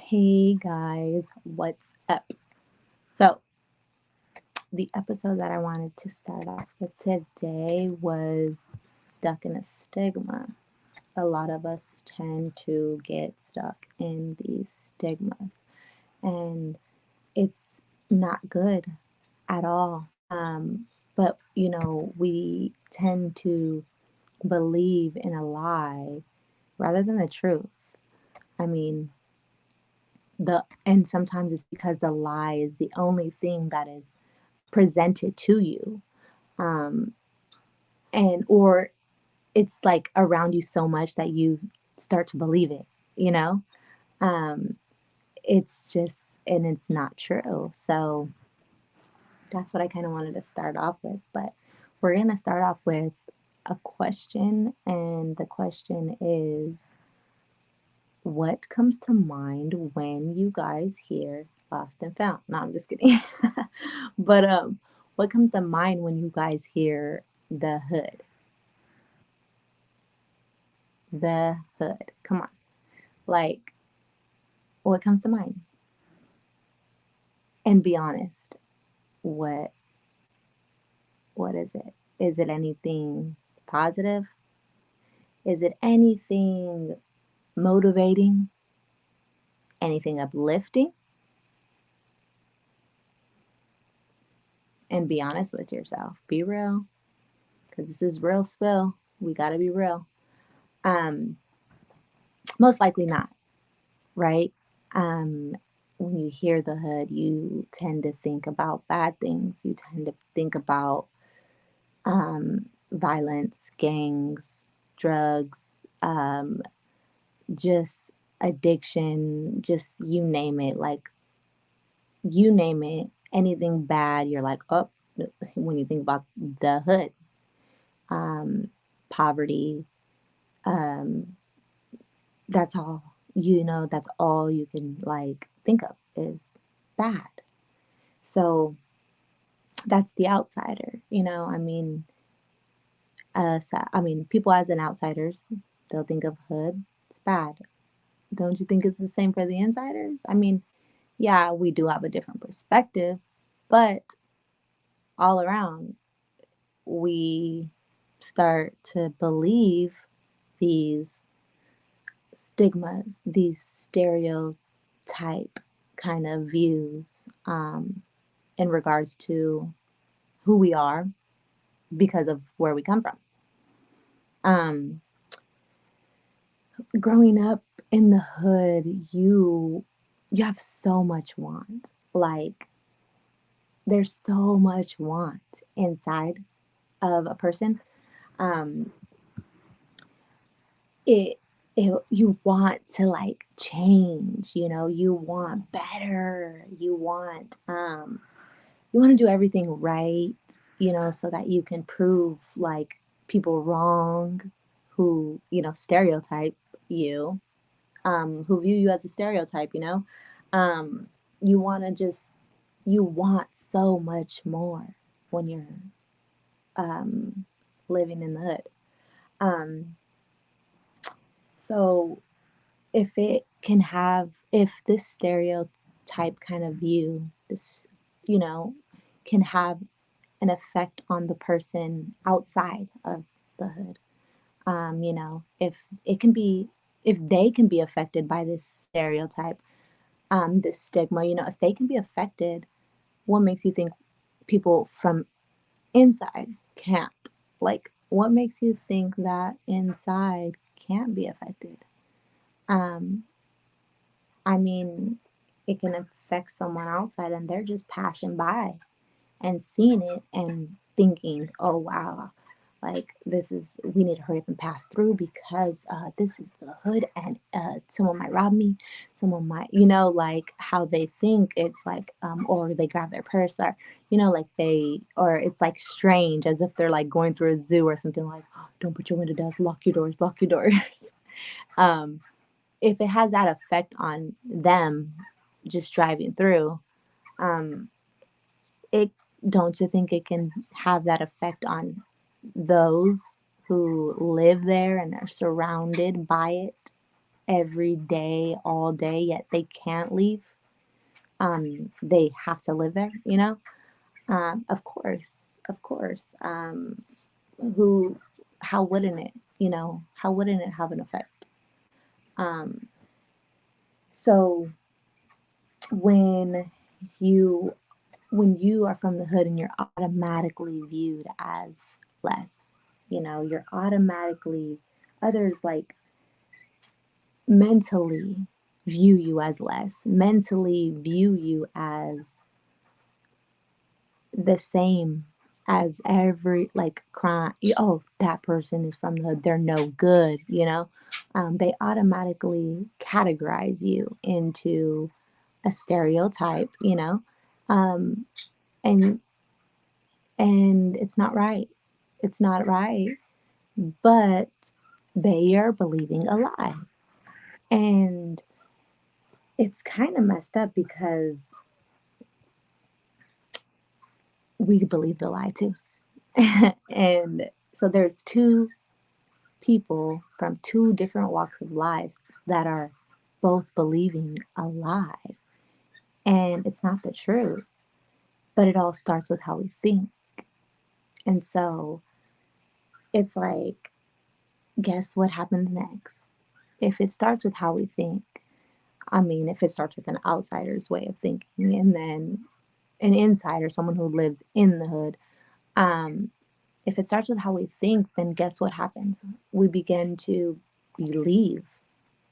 Hey guys, what's up? So, the episode that I wanted to start off with today was stuck in a stigma. A lot of us tend to get stuck in these stigmas, and it's not good at all. But we tend to believe in a lie rather than the truth. I mean, and sometimes it's because the lie is the only thing that is presented to you, um and or it's like around you so much that you start to believe it you know um it's just, and it's not true. So that's what I kind of wanted to start off with. But we're going to start off with a question, and the question is, what comes to mind when you guys hear lost and found? No, I'm just kidding. But what comes to mind when you guys hear the hood? The hood. Come on. Like, what comes to mind? And be honest. What what is it? Is it anything positive? Is it anything motivating? Anything uplifting? And be honest with yourself. Be real. Because this is real spill. We gotta be real. Um, Most likely not, right? Um, when you hear the hood, you tend to think about bad things. You tend to think about violence, gangs, drugs, just addiction, just you name it. Like, you name it, anything bad, you're like, oh, when you think about the hood, um, poverty, um, that's all, that's all you can like think of is bad. So that's the outsider, I mean, people as an outsiders, they'll think of hood, it's bad. Don't you think it's the same for the insiders? I mean, yeah, we do have a different perspective, but all around, we start to believe these stigmas, these stereotype kind of views, in regards to who we are because of where we come from. Um, Growing up in the hood, you have so much want. Like, there's so much want inside of a person. Um, it you want to like change, you want better, you want to do everything right, so that you can prove like people wrong who, stereotype you, who view you as a stereotype, um you want to just, you want so much more when you're um living in the hood. um so if this stereotype kind of view, this, you know can have an effect on the person outside of the hood, if it can be, if they can be affected by this stereotype, this stigma, if they can be affected, what makes you think people from inside can't? Like, what makes you think that inside can't be affected? um I mean, it can affect someone outside and they're just passing by and seeing it and thinking, oh, wow, like, this is, we need to hurry up and pass through because this is the hood, and someone might rob me. Someone might, like how they think it's like, or they grab their purse, or, like or it's like strange as if they're like going through a zoo or something, like, oh, don't put your window down, lock your doors. um, if it has that effect on them just driving through, um, it don't you think it can have that effect on those who live there and are surrounded by it? every day, all day, yet they can't leave. They have to live there, you know? Of course, of course. Who, how wouldn't it, how wouldn't it have an effect? Um, so when you when you are from the hood and you're automatically viewed as less, you're automatically, others like mentally view you as less, mentally view you as the same as every like crime. Oh, that person is from the hood, they're no good, they automatically categorize you into a stereotype, um, and it's not right. It's not right, but they are believing a lie. And it's kind of messed up because we believe the lie too. And so there's two people from two different walks of lives that are both believing a lie. And it's not the truth, but it all starts with how we think. And so it's like, guess what happens next? If it starts with how we think, I mean, if it starts with an outsider's way of thinking and then an insider, someone who lives in the hood, um, if it starts with how we think, then guess what happens? We begin to believe,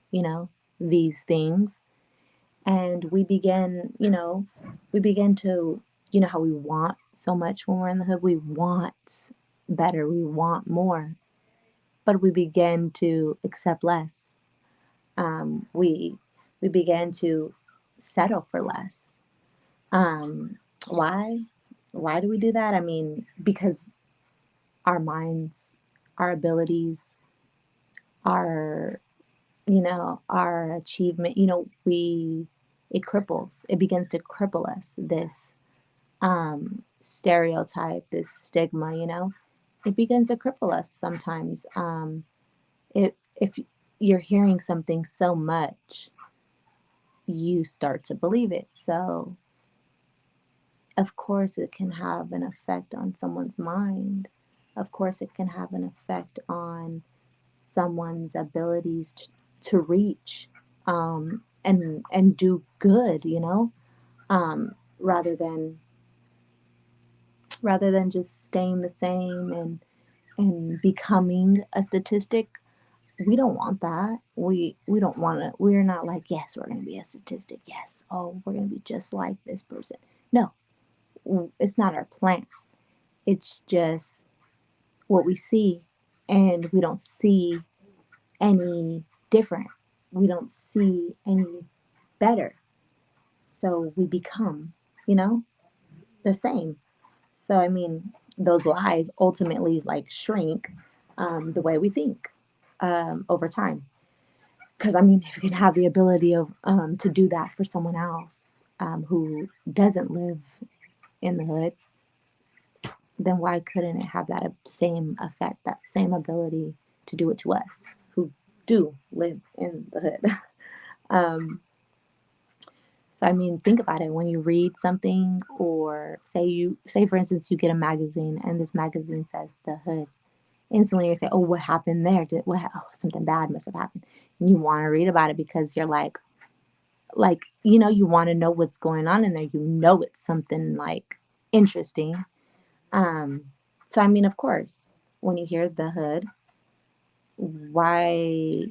you know, these things, and we begin to, how we want so much when we're in the hood, we want better, we want more, but we begin to accept less. We begin to settle for less. Um, why? Why do we do that? I mean, because our minds, our abilities, our, our achievement, it cripples. It begins to cripple us. This stereotype, this stigma, it begins to cripple us sometimes. If you're hearing something so much, you start to believe it. So, of course, it can have an effect on someone's mind. Of course, it can have an effect on someone's abilities to reach, and do good, rather than just staying the same and becoming a statistic. We don't want that. We don't want to. We're not like, yes, we're going to be a statistic. Yes, oh, we're going to be just like this person. No, it's not our plan. It's just what we see, and we don't see any different. We don't see any better. So we become, you know, the same. So, I mean, those lies ultimately like shrink the way we think over time. Because, I mean, if you can have the ability of to do that for someone else who doesn't live in the hood, then why couldn't it have that same effect, that same ability to do it to us who do live in the hood? um, so I mean, think about it. When you read something, or say for instance you get a magazine and this magazine says the hood, instantly you say, "Oh, what happened there? Oh, something bad must have happened." And you want to read about it because you're like you want to know what's going on in there. You know it's something like interesting. Um, so I mean, of course, when you hear the hood, why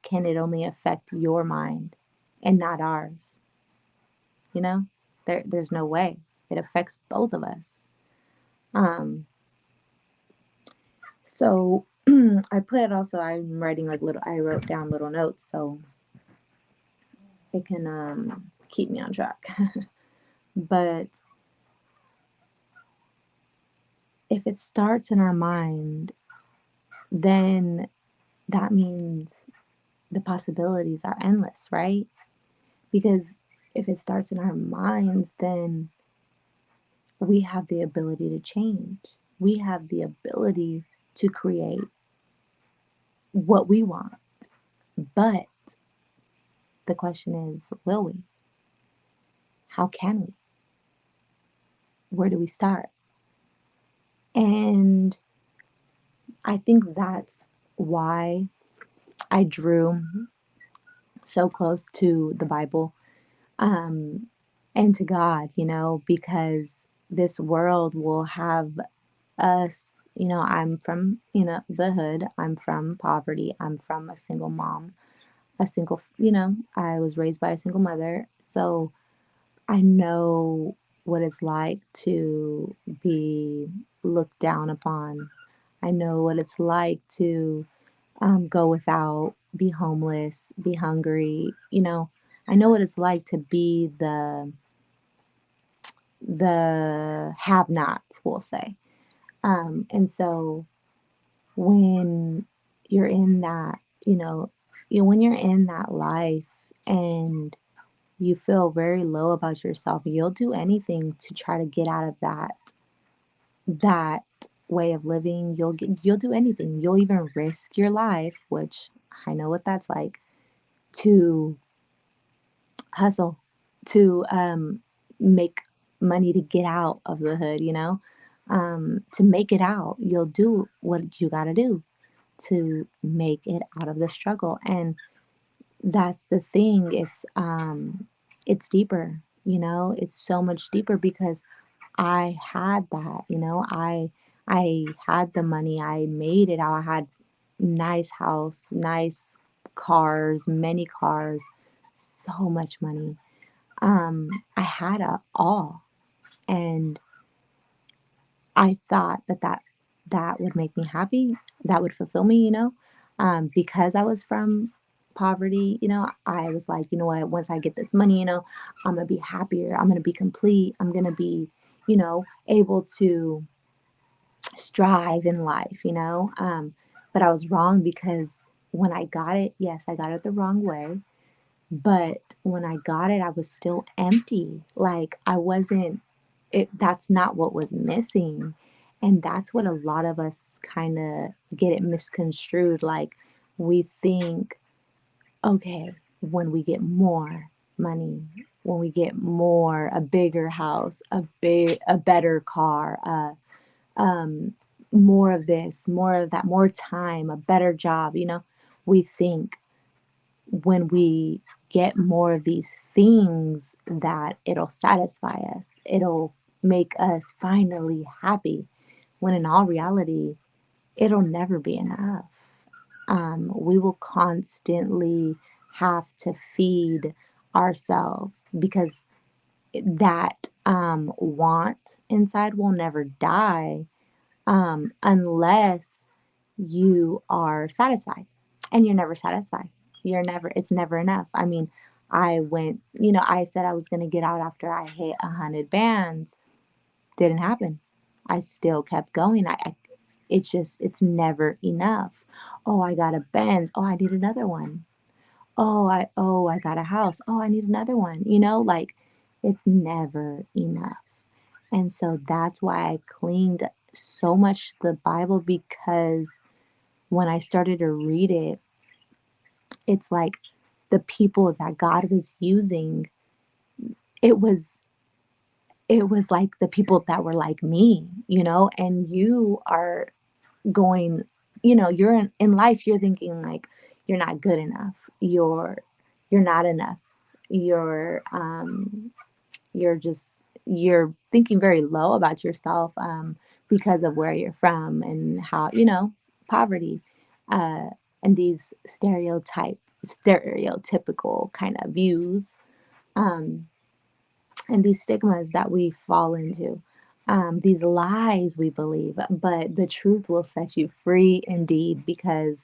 can it only affect your mind and not ours? You know, there's no way. It affects both of us. Um, so I put it also. I'm writing like little. I wrote down little notes so it can keep me on track. But if it starts in our mind, then that means the possibilities are endless, right? Because if it starts in our minds, then we have the ability to change. We have the ability to create what we want. But the question is, will we? How can we? Where do we start? And I think that's why I drew so close to the Bible, um, and to God, because this world will have us, I'm from, the hood, I'm from poverty, I'm from a single mom, I was raised by a single mother. So I know what it's like to be looked down upon. I know what it's like to go without, be homeless, be hungry. I know what it's like to be the have-nots, we'll say. And so when you're in that, when you're in that life and you feel very low about yourself, you'll do anything to try to get out of that way of living. You'll do anything. You'll even risk your life, which I know what that's like, to hustle, to make money to get out of the hood, to make it out. You'll do what you got to do to make it out of the struggle. And that's the thing. It's deeper, it's so much deeper because I had that, I had the money, I made it out. I had nice house, nice cars, many cars, so much money. I had it all, and I thought that would make me happy, that would fulfill me, because I was from poverty, I was like, you know what, once I get this money, I'm gonna be happier, I'm gonna be complete, I'm gonna be, able to strive in life, but I was wrong because when I got it, yes, I got it the wrong way, but when I got it, I was still empty. Like I wasn't that's not what was missing. And that's what a lot of us kind of get it misconstrued. Like we think, okay, when we get more money, when we get more, a bigger house, a better car, um, more of this, more of that, more time, a better job, we think when we get more of these things that it'll satisfy us. It'll make us finally happy. When in all reality, it'll never be enough. We will constantly have to feed ourselves because that want inside will never die unless you are satisfied. And you're never satisfied. It's never enough. I mean, I said I was going to get out after I hit 100 bands. Didn't happen. I still kept going. It's never enough. Oh, I got a Benz. Oh, I need another one. Oh, I got a house. Oh, I need another one. Like it's never enough. And so that's why I clinged so much to the Bible because when I started to read it, it's like the people that God was using, it was it was like the people that were like me, and you are going, you're in life, you're thinking like you're not good enough. You're not enough. You're you're thinking very low about yourself because of where you're from and how poverty uh, and these stereotypical kind of views um, and these stigmas that we fall into, these lies we believe, but the truth will set you free indeed because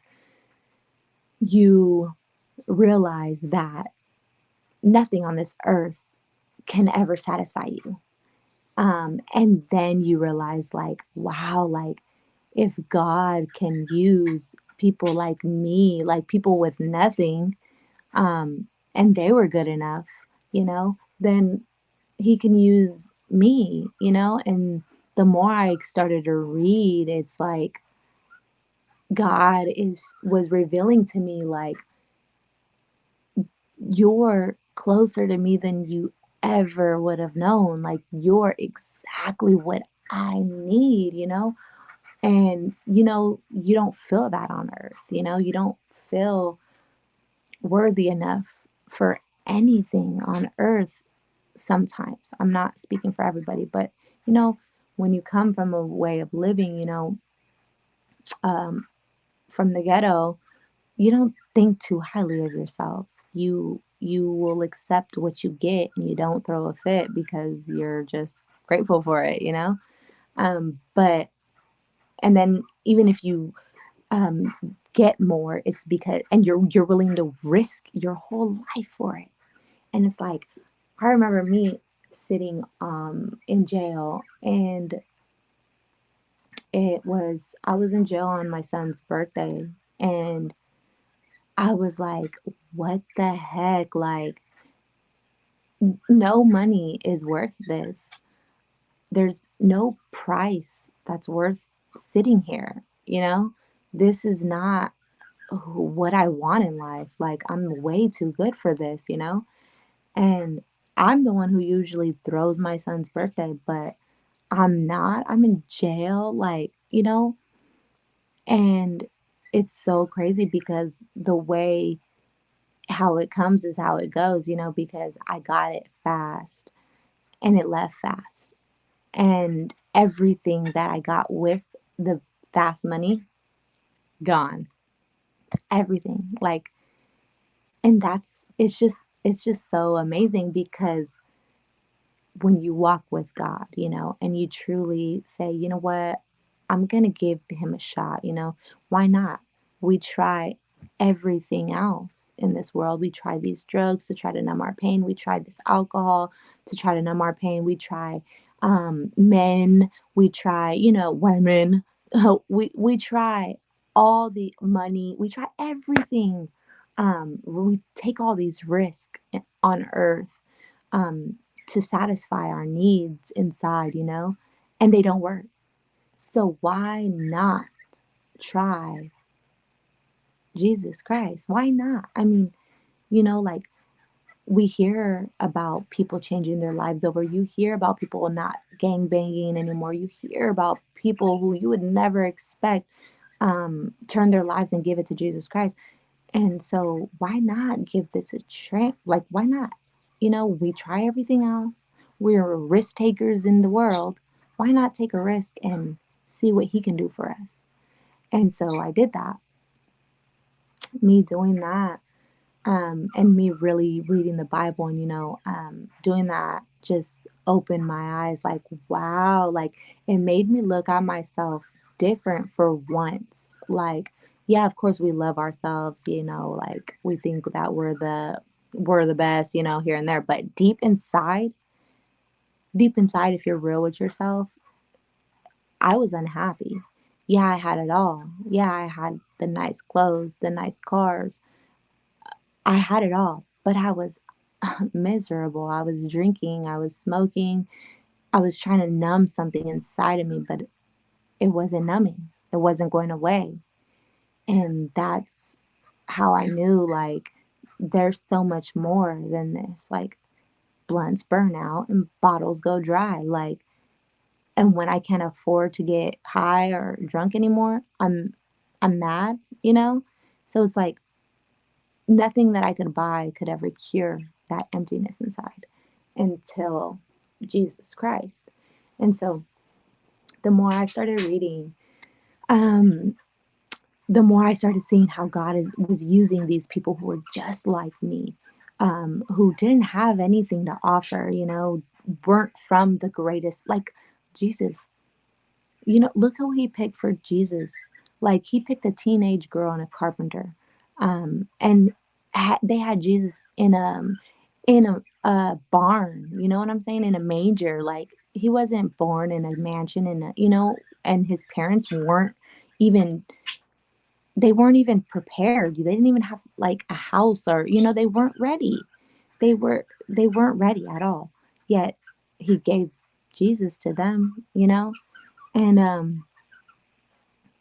you realize that nothing on this earth can ever satisfy you. And then you realize, like, wow, like, if God can use people like me, like people with nothing, and they were good enough, then He can use me, And the more I started to read, it's like God was revealing to me, like, you're closer to me than you ever would have known. Like, you're exactly what I need, And, you don't feel that on earth, you don't feel worthy enough for anything on earth sometimes. I'm not speaking for everybody, but, you know, when you come from a way of living, um, from the ghetto, you don't think too highly of yourself. You will accept what you get and you don't throw a fit because you're just grateful for it. But and then even if you um get more, it's because and you're willing to risk your whole life for it. And it's like I remember me sitting in jail, and I was in jail on my son's birthday, and I was like, what the heck? Like, no money is worth this. There's no price that's worth sitting here. This is not what I want in life. Like, I'm way too good for this. And I'm the one who usually throws my son's birthday, but I'm not. I'm in jail, like. And it's so crazy because the way how it comes is how it goes, because I got it fast and it left fast. And everything that I got with the fast money, gone. Everything. Like, and it's just so amazing because when you walk with God, and you truly say, you know what, I'm going to give him a shot. Why not? We try everything else in this world. We try these drugs to try to numb our pain. We try this alcohol to try to numb our pain. We try men. We try, women. We try all the money. We try everything. We take all these risks on earth um, to satisfy our needs inside, and they don't work. So why not try Jesus Christ? Why not? I mean, like we hear about people changing their lives over. You hear about people not gang banging anymore. You hear about people who you would never expect turn their lives and give it to Jesus Christ. And so why not give this a try? Like, why not? We try everything else. We're risk takers in the world. Why not take a risk and see what he can do for us? And so I did that. Me doing that, and me really reading the Bible and, doing that just opened my eyes like, wow, like it made me look at myself different for once. Like, yeah, of course we love ourselves, like we think that we're the best, here and there. But deep inside, if you're real with yourself, I was unhappy. Yeah, I had it all. Yeah, I had the nice clothes, the nice cars. I had it all, but I was miserable. I was drinking, I was smoking, I was trying to numb something inside of me, but it wasn't numbing. It wasn't going away. And that's how I knew, like, there's so much more than this. Like, blunts burn out and bottles go dry. Like, and when I can't afford to get high or drunk anymore, I'm mad. So it's like nothing that I could buy could ever cure that emptiness inside until Jesus Christ. And so the more I started reading, um, the more I started seeing how was using these people who were just like me, who didn't have anything to offer, weren't from the greatest, like Jesus. Look who he picked for Jesus. Like, he picked a teenage girl and a carpenter, and they had Jesus in a barn. You know what I'm saying? In a manger. Like, he wasn't born in a mansion. And his parents even weren't even prepared. They didn't even have like a house, or they weren't ready. They weren't ready at all. Yet he gave Jesus to them. And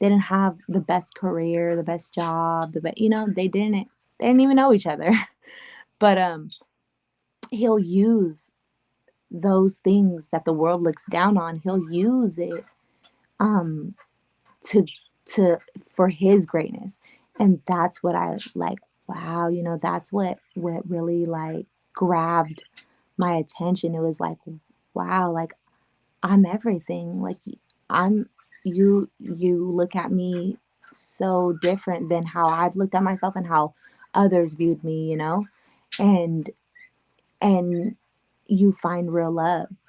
they didn't have the best career, the best job, they didn't even know each other. But he'll use those things that the world looks down on. He'll use it um to to for his greatness. And that's what I like, wow, that's what really like grabbed my attention. It was like, wow, like I'm everything. Like I'm you look at me so different than how I've looked at myself and how others viewed me, and and you find real love.